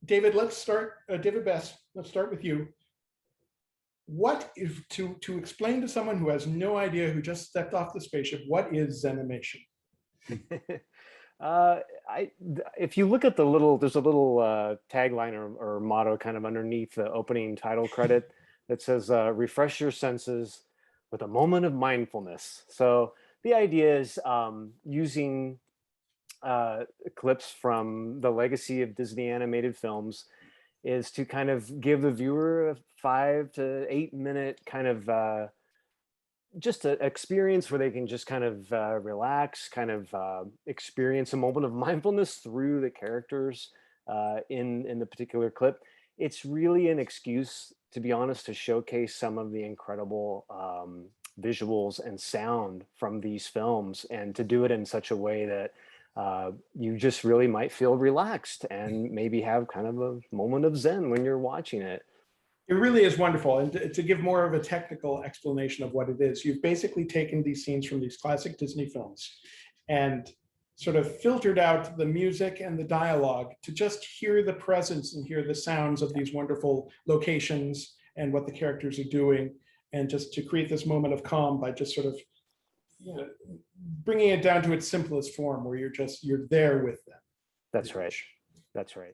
David, let's start. David Best, let's start with you. What is to explain to someone who has no idea, who just stepped off the spaceship, what is Zenimation? If you look at the little, there's a little tagline or motto kind of underneath the opening title credit that says, refresh your senses with a moment of mindfulness. So the idea is using clips from the legacy of Disney animated films is to kind of give the viewer a 5 to 8 minute kind of just an experience where they can just kind of relax, kind of experience a moment of mindfulness through the characters in the particular clip. It's really an excuse, to be honest, to showcase some of the incredible visuals and sound from these films, and to do it in such a way that you just really might feel relaxed and maybe have kind of a moment of Zen when you're watching it. It really is wonderful. And to give more of a technical explanation of what it is, you've basically taken these scenes from these classic Disney films and sort of filtered out the music and the dialogue to just hear the presence and hear the sounds of these wonderful locations and what the characters are doing, and just to create this moment of calm by just sort of, you know, bringing it down to its simplest form, where you're there with them. That's right. That's right.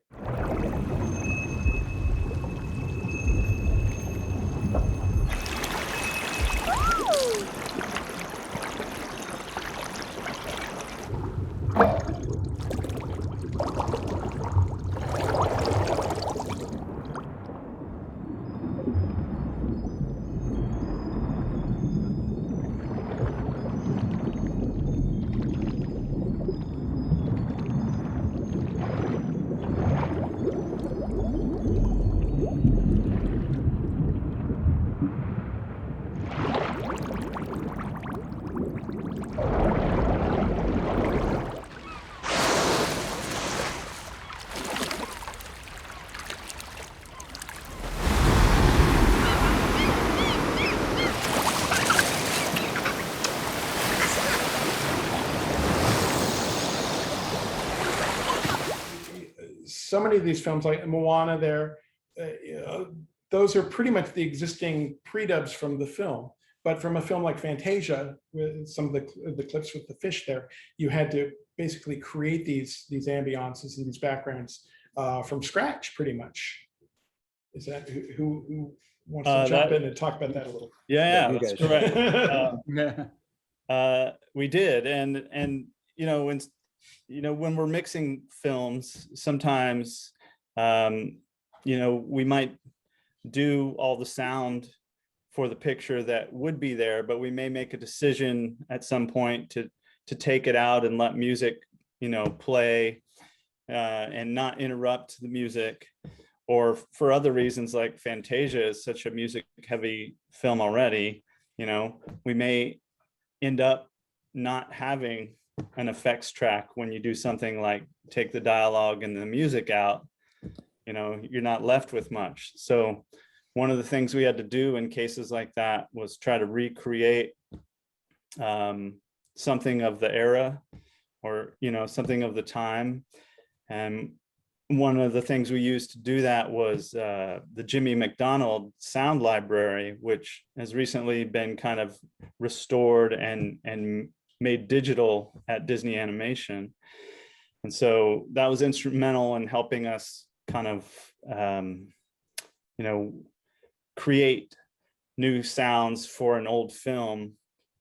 So many of these films, like Moana, those are pretty much the existing pre-dubs from the film. But from a film like Fantasia, with some of the clips with the fish there, you had to basically create these ambiances and these backgrounds from scratch, pretty much. Is that who wants to jump in and talk about that a little? Yeah, that's correct. We did, and when we're mixing films, sometimes we might do all the sound for the picture that would be there, but we may make a decision at some point to take it out and let music play and not interrupt the music, or for other reasons, like Fantasia is such a music heavy film already, we may end up not having an effects track. When you do something like take the dialogue and the music out, you're not left with much. So one of the things we had to do in cases like that was try to recreate something of the era, or something of the time. And one of the things we used to do that was the Jimmy McDonald sound library, which has recently been kind of restored and made digital at Disney Animation. And so that was instrumental in helping us kind of, create new sounds for an old film,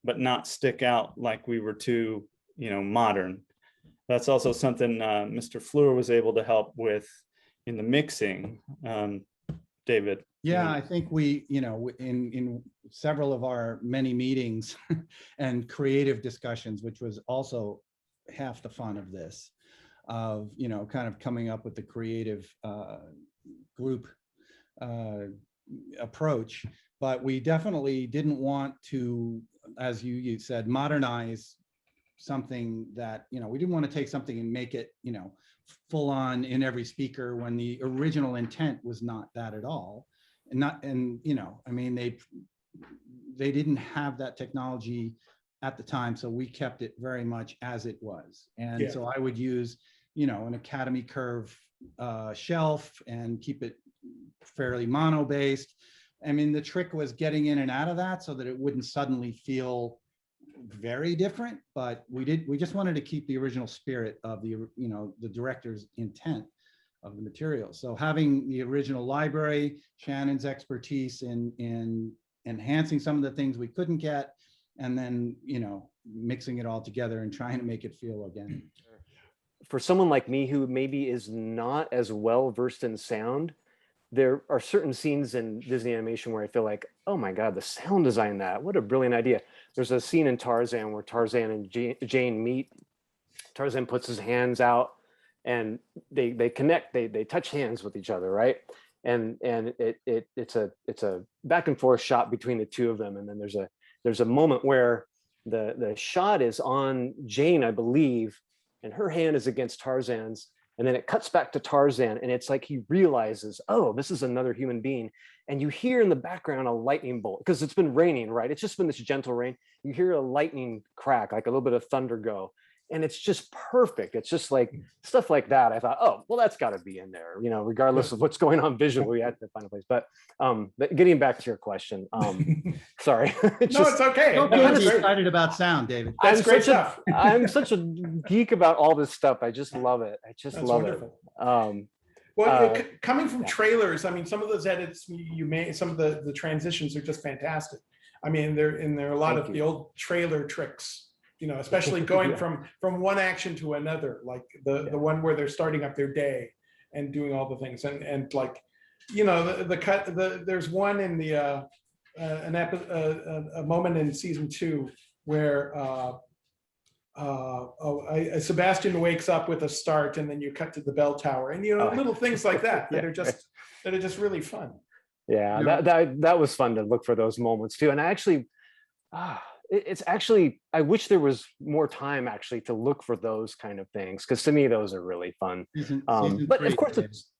but not stick out like we were too, modern. That's also something Mr. Fleur was able to help with in the mixing. David. Yeah, I think we, in several of our many meetings and creative discussions, which was also half the fun of this, of, kind of coming up with the creative group approach. But we definitely didn't want to, as you said, modernize something that, we didn't want to take something and make it, full on in every speaker, when the original intent was not that at all. And they didn't have that technology at the time, so we kept it very much as it was. And so I would use, an Academy curve shelf and keep it fairly mono based. I mean, the trick was getting in and out of that so that it wouldn't suddenly feel very different, but we just wanted to keep the original spirit of the, you know, the director's intent of the material. So having the original library, Shannon's expertise in enhancing some of the things we couldn't get, and then, you know, mixing it all together and trying to make it feel organic. For someone like me who maybe is not as well versed in sound, there are certain scenes in Disney animation where I feel like, oh my God, the sound design, that, what a brilliant idea. There's a scene in Tarzan where Tarzan and Jane meet. Tarzan puts his hands out and they connect, they touch hands with each other, right? And it's a back and forth shot between the two of them. And then there's a moment where the shot is on Jane, I believe, and her hand is against Tarzan's. And then it cuts back to Tarzan, and it's like he realizes, oh, this is another human being. And you hear in the background a lightning bolt, because it's been raining, right? It's just been this gentle rain. You hear a lightning crack, like a little bit of thunder go. And it's just perfect. It's just like stuff like that. I thought, oh, well, that's got to be in there, you know, regardless of what's going on visually, we had to find a place. But getting back to your question, sorry. It's okay. Don't No, be that's great. excited about sound, David. That's great stuff. I'm such a geek about all this stuff. I just love it. I just That's love wonderful. it. Well, coming from yeah. trailers, I mean, some of those edits you made, some of the transitions are just fantastic. I mean, there are a lot Thank of you. the old trailer tricks, you know, especially going Yeah. from one action to another, like the one where they're starting up their day and doing all the things, and like, you know, there's one in the a moment in season 2 where Sebastian wakes up with a start, and then you cut to the bell tower, and, you know, little things like that that Yeah. are just really fun. Yeah, Yeah. that was fun to look for those moments too. And I actually, it's actually, I wish there was more time actually to look for those kind of things, because to me those are really fun. Season But 3, of course, David. it's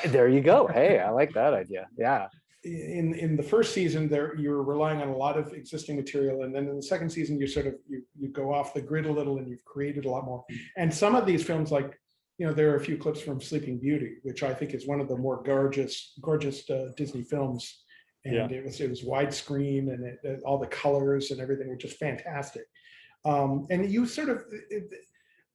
there you go. Hey, I like that idea. Yeah, In the first season, you're relying on a lot of existing material, and then in the second season, you go off the grid a little, and you've created a lot more. And some of these films, like, you know, there are a few clips from Sleeping Beauty, which I think is one of the more gorgeous Disney films. And it was widescreen, and all the colors and everything were just fantastic. And you sort of,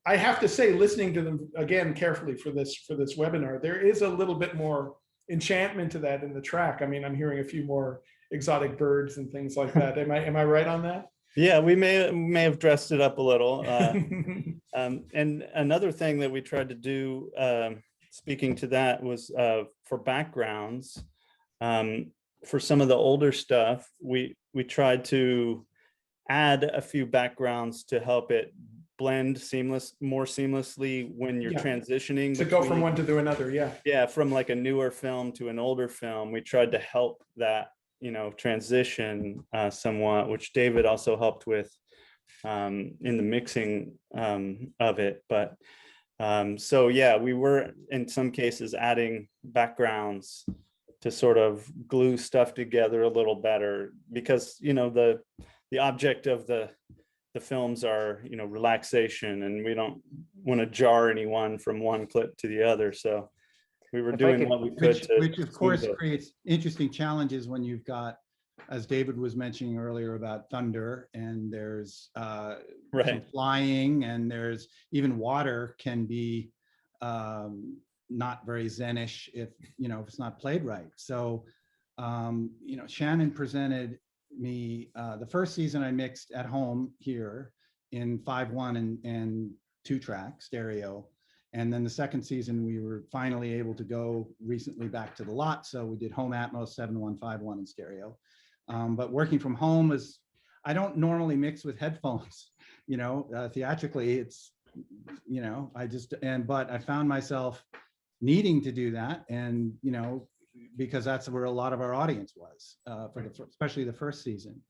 I have to say, listening to them again carefully for this webinar, there is a little bit more enchantment to that in the track. I mean, I'm hearing a few more exotic birds and things like that. Am I right on that? Yeah, we may have dressed it up a little. And another thing that we tried to do, speaking to that, was for backgrounds. For some of the older stuff, we tried to add a few backgrounds to help it blend more seamlessly when you're transitioning to go from one to another. Yeah, from like a newer film to an older film. We tried to help that, you know, transition somewhat, which David also helped with in the mixing of it. But so yeah, we were in some cases adding backgrounds to sort of glue stuff together a little better, because, you know, the object of the films are, you know, relaxation, and we don't want to jar anyone from one clip to the other. So we were doing what we could, which of course creates interesting challenges when you've got, as David was mentioning earlier, about thunder, and there's some flying, and there's even water can be not very Zen-ish if, you know, if it's not played right. So, you know, Shannon presented me the first season I mixed at home here in 5.1 and 2-track stereo. And then the second season, we were finally able to go recently back to the lot. So we did home Atmos 7.1, 5.1 in stereo. But working from home is, I don't normally mix with headphones, you know, theatrically it's, you know, but I found myself needing to do that. And, you know, because that's where a lot of our audience was, especially the first season.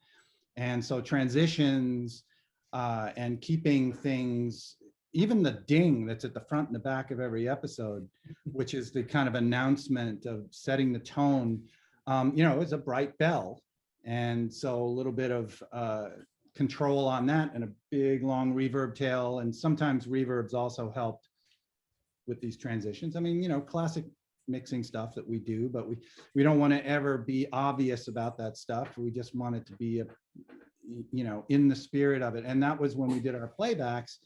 And so transitions and keeping things, even the ding that's at the front and the back of every episode, which is the kind of announcement of setting the tone, you know, it's a bright bell. And so a little bit of control on that, and a big long reverb tail. And sometimes reverbs also helped with these transitions. I mean, classic mixing stuff that we do, but we don't want to ever be obvious about that stuff. We just want it to be in the spirit of it. And that was when we did our playbacks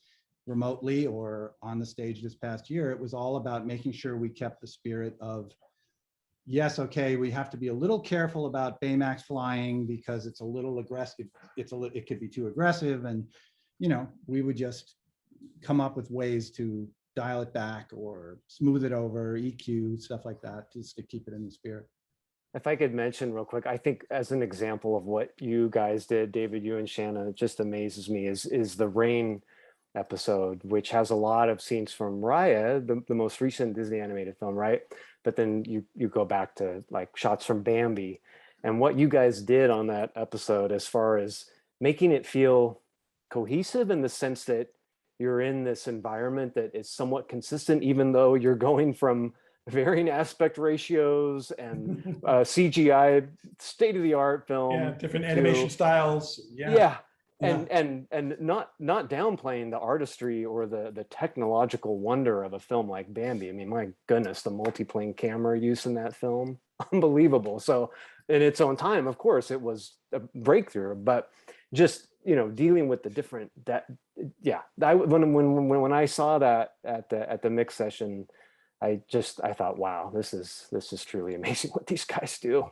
remotely or on the stage this past year. It was all about making sure we kept the spirit of, yes, okay, we have to be a little careful about Baymax flying because it's a little aggressive. It could be too aggressive, and we would just come up with ways to dial it back or smooth it over, EQ, stuff like that, just to keep it in the spirit. If I could mention real quick, I think as an example of what you guys did, David, you and Shanna, it just amazes me is the Rain episode, which has a lot of scenes from Raya, the most recent Disney animated film, right? But then you go back to like shots from Bambi, and what you guys did on that episode as far as making it feel cohesive in the sense that you're in this environment that is somewhat consistent, even though you're going from varying aspect ratios and CGI state-of-the-art film. Yeah, different animation styles. Yeah. And not downplaying the artistry or the technological wonder of a film like Bambi. I mean, my goodness, the multi-plane camera use in that film, unbelievable. So in its own time, of course, it was a breakthrough, but just, dealing with the different when I saw that at the mix session, I thought, wow, this is truly amazing what these guys do.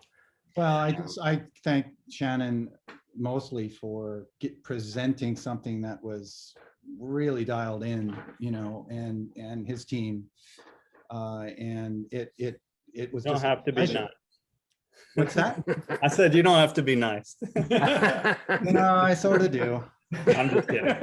Well, I thank Shannon mostly for presenting something that was really dialed in, and his team, and it was. You don't have to be nice. What's that? I said you don't have to be nice. I sort of do. I'm just kidding.